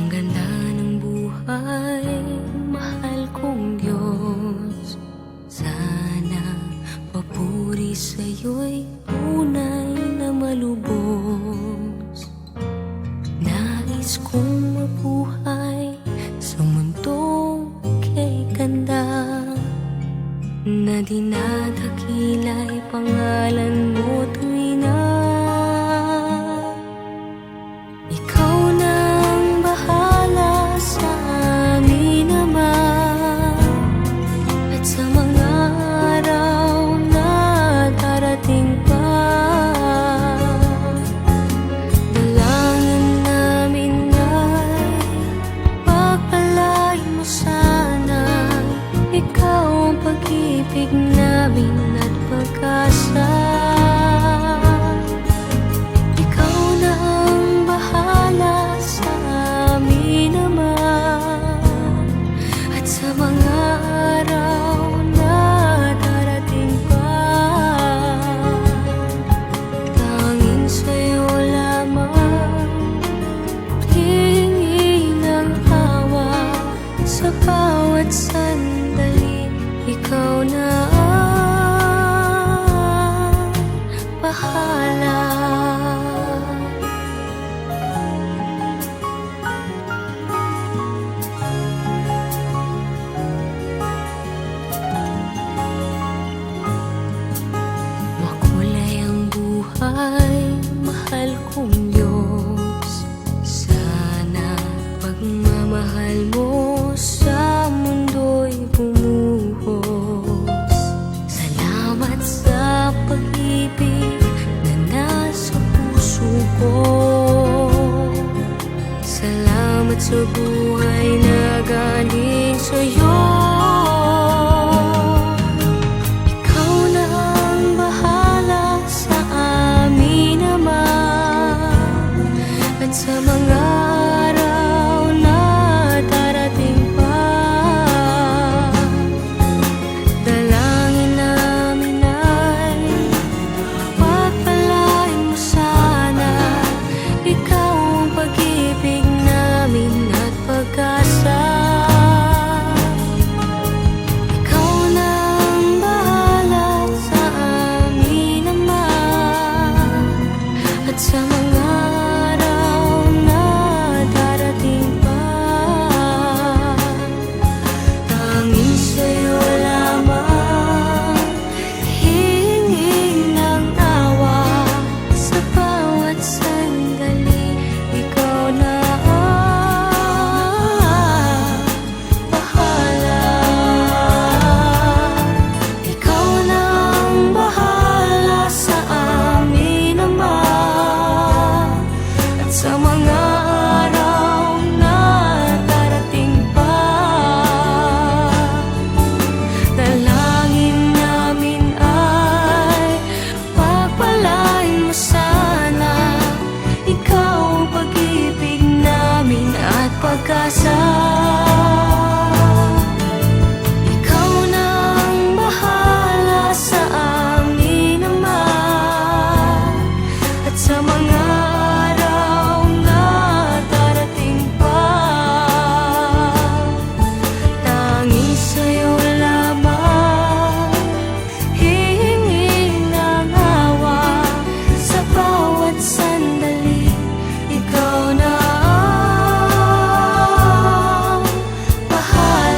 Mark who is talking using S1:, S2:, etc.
S1: ganda ng buhay, mahal kong Diyos. Sana papuri sa'yo'y tunay na malubos. Nais kong mabuhay sa mundong kay ganda, na dinadakila'y pangalan mo tuwi na. Ikaw na ang bahala sa amin naman, at sa mga araw na darating pa. Dalangin namin ay pagpalain mo sana. Ikaw ang pag-ibig namin at pag-asa. Ikaw na ang bahala sa amin naman, at sa mga araw na darating pa. Tanging sa'yo lamang hihingi ng awa sa bawat sandali. Ikaw na ang bahala. Makulay ang buhay, mahal kong Diyos. Sana pagmamahal mo sa mundo'y bumuhos. Salamat sa pag-ibig na nasa puso ko. Salamat sa buhay na galing sa'yo. Ikaw na ang bahala sa amin naman, at sa mga araw na darating pa. Dalangin namin ay pagpalain mo sana. Ikaw ang pag-ibig namin at pag-asa. Ikaw na ang bahala sa amin naman, at sa mga araw na darating pa. Tanging sa'yo lamang hihingi ng awa sa bawat sandali. Ikaw na ang bahala. Ikaw na ang bahala sa amin naman, at sa mga araw na darating pa. Dalangin namin ay pagpalain mo sana. Ikaw ang pag-ibig namin at pag-asa.